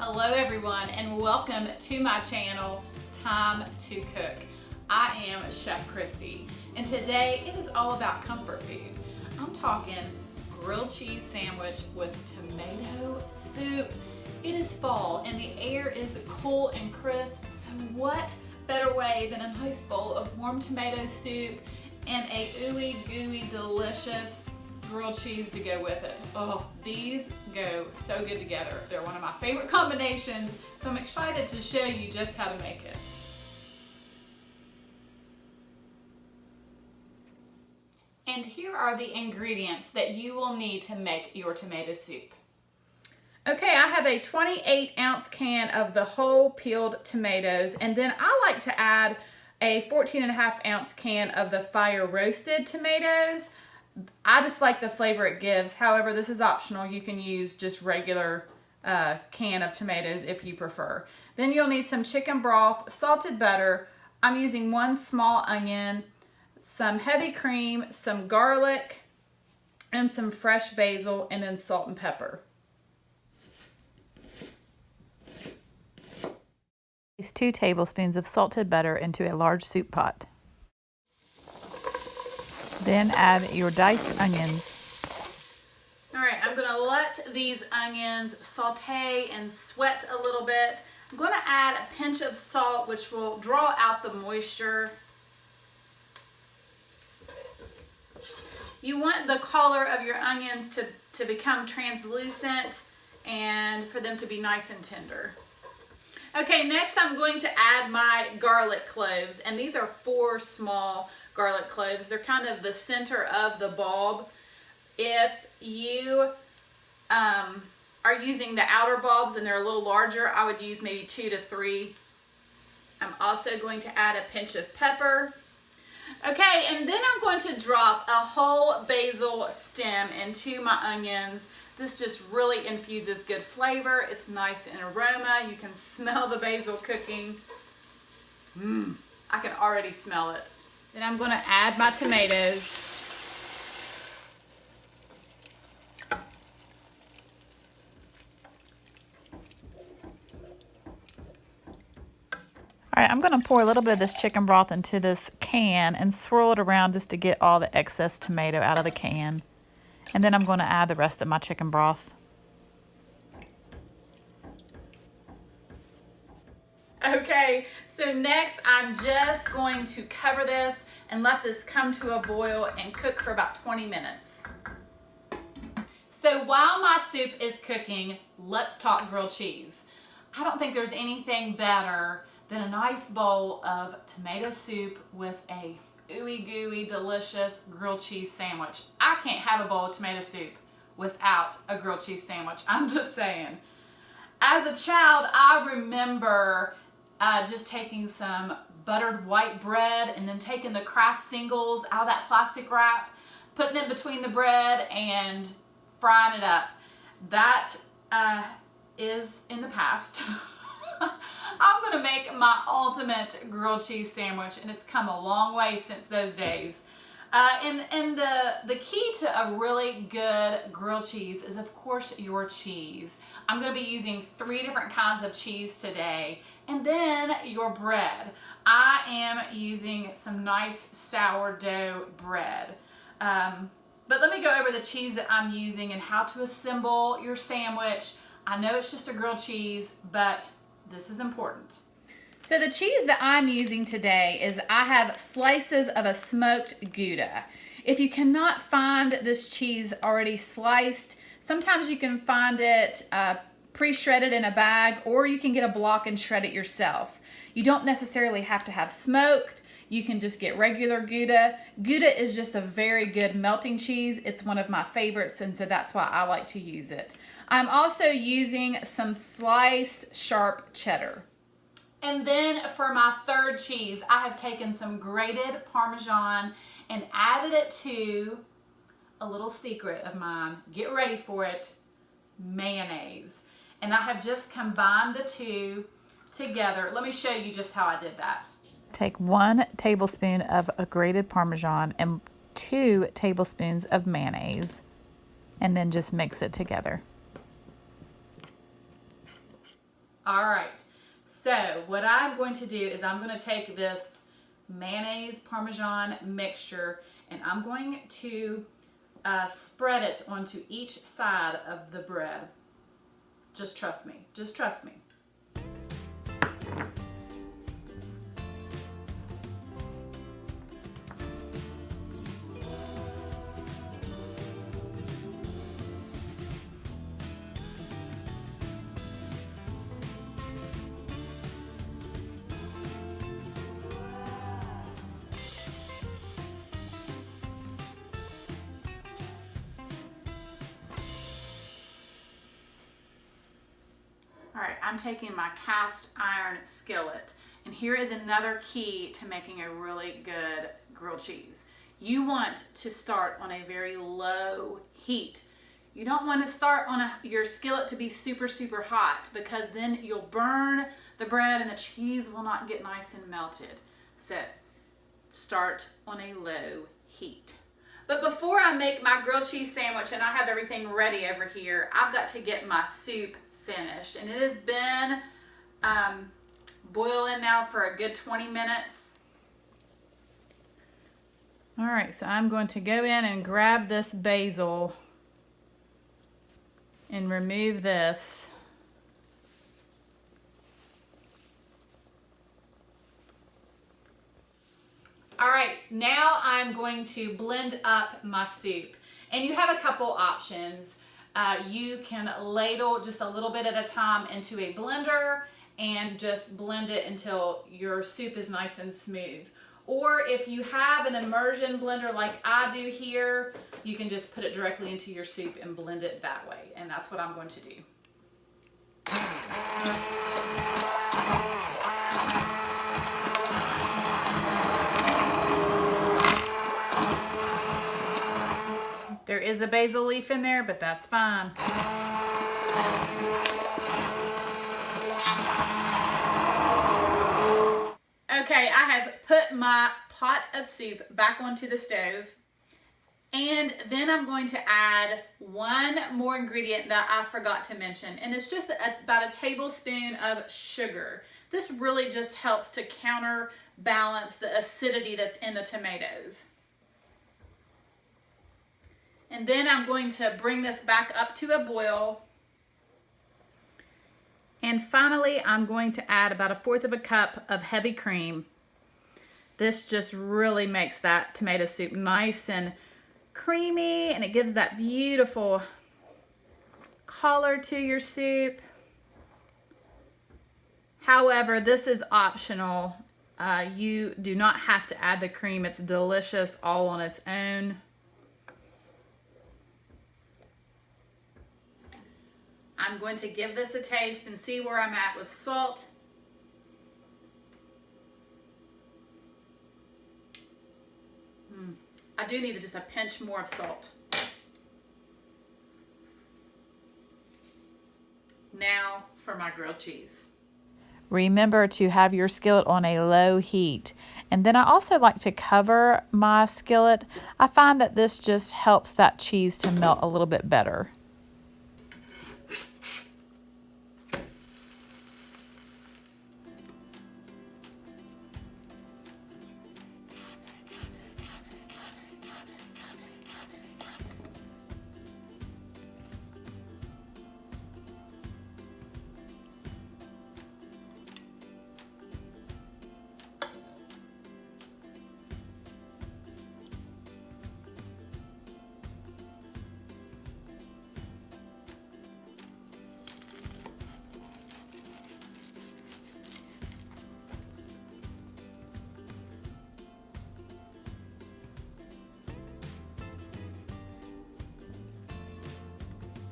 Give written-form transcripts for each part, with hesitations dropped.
Hello everyone and welcome to my channel, Time to Cook. I am Chef Christy and today it is all about comfort food. I'm talking grilled cheese sandwich with tomato soup. It is fall and the air is cool and crisp, so what better way than a nice bowl of warm tomato soup and a ooey gooey delicious grilled cheese to go with it. Oh, these go so good together. They're one of my favorite combinations, so I'm excited to show you just how to make it. And here are the ingredients that you will need to make your tomato soup. Okay, I have a 28-ounce can of the whole peeled tomatoes, and then I like to add a 14.5-ounce can of the fire roasted tomatoes. I just like the flavor it gives. However, this is optional. You can use just regular can of tomatoes if you prefer. Then you'll need some chicken broth, salted butter. I'm using 1 small onion, some heavy cream, some garlic, and some fresh basil, and then salt and pepper. Place 2 tablespoons of salted butter into a large soup pot. Then add your diced onions. All right, I'm gonna let these onions saute and sweat a little bit. I'm gonna add a pinch of salt, which will draw out the moisture. You want the color of your onions to become translucent and for them to be nice and tender. Okay, next I'm going to add my garlic cloves, and these are 4 small garlic cloves. They're kind of the center of the bulb. If you are using the outer bulbs and they're a little larger, I would use maybe 2 to 3. I'm also going to add a pinch of pepper. Okay, and then I'm going to drop a whole basil stem into my onions. This just really infuses good flavor. It's nice in aroma. You can smell the basil cooking. I can already smell it. Then I'm going to add my tomatoes. All right, I'm going to pour a little bit of this chicken broth into this can and swirl it around just to get all the excess tomato out of the can. And then I'm going to add the rest of my chicken broth. Okay, so next I'm just going to cover this and let this come to a boil and cook for about 20 minutes. So while my soup is cooking, let's talk grilled cheese. I don't think there's anything better than a nice bowl of tomato soup with a ooey gooey delicious grilled cheese sandwich. I can't have a bowl of tomato soup without a grilled cheese sandwich. I'm just saying. As a child, I remember just taking some buttered white bread and then taking the Kraft singles out of that plastic wrap, putting it between the bread and frying it up. That is in the past. I'm going to make my ultimate grilled cheese sandwich, and it's come a long way since those days. And the key to a really good grilled cheese is, of course, your cheese. I'm going to be using 3 different kinds of cheese today. And then your bread. I am using some nice sourdough bread. But let me go over the cheese that I'm using and how to assemble your sandwich. I know it's just a grilled cheese, but this is important. So the cheese that I'm using today is I have slices of a smoked Gouda. If you cannot find this cheese already sliced, sometimes you can find it pre-shredded in a bag, or you can get a block and shred it yourself. You don't necessarily have to have smoked. You can just get regular Gouda. Gouda is just a very good melting cheese. It's one of my favorites, and so that's why I like to use it. I'm also using some sliced sharp cheddar. And then for my third cheese, I have taken some grated Parmesan and added it to a little secret of mine. Get ready for it, mayonnaise. And I have just combined the 2 together. Let me show you just how I did that. Take 1 tablespoon of a grated Parmesan and 2 tablespoons of mayonnaise, and then just mix it together. All right, so what I'm going to do is I'm going to take this mayonnaise Parmesan mixture and I'm going to spread it onto each side of the bread. Just trust me, just trust me. All right, I'm taking my cast iron skillet, and here is another key to making a really good grilled cheese. You want to start on a very low heat. You don't want to start on your skillet to be super, super hot, because then you'll burn the bread and the cheese will not get nice and melted. So start on a low heat. But before I make my grilled cheese sandwich and I have everything ready over here, I've got to get my soup finished, and it has been boiling now for a good 20 minutes. All right, so I'm going to go in and grab this basil and remove this. All right, now I'm going to blend up my soup, and you have a couple options. You can ladle just a little bit at a time into a blender and just blend it until your soup is nice and smooth. Or if you have an immersion blender like I do here, you can just put it directly into your soup and blend it that way. And that's what I'm going to do. There is a basil leaf in there, but that's fine. Okay, I have put my pot of soup back onto the stove, and then I'm going to add one more ingredient that I forgot to mention, and it's just about a tablespoon of sugar. This really just helps to counterbalance the acidity that's in the tomatoes. And then I'm going to bring this back up to a boil. And finally, I'm going to add about 1/4 cup of heavy cream. This just really makes that tomato soup nice and creamy, and it gives that beautiful color to your soup. However, this is optional. You do not have to add the cream. It's delicious all on its own. I'm going to give this a taste and see where I'm at with salt. I do need just a pinch more of salt. Now for my grilled cheese. Remember to have your skillet on a low heat. And then I also like to cover my skillet. I find that this just helps that cheese to melt a little bit better.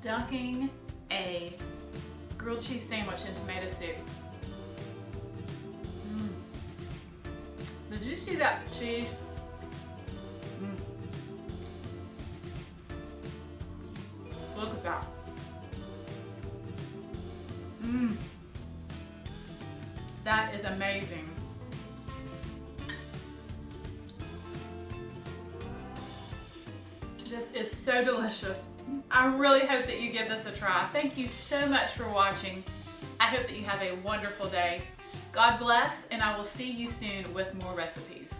Dunking a grilled cheese sandwich in tomato soup. Did you see that cheese? Look at that. That is amazing. This is so delicious. I really hope that you give this a try. Thank you so much for watching. I hope that you have a wonderful day. God bless, and I will see you soon with more recipes.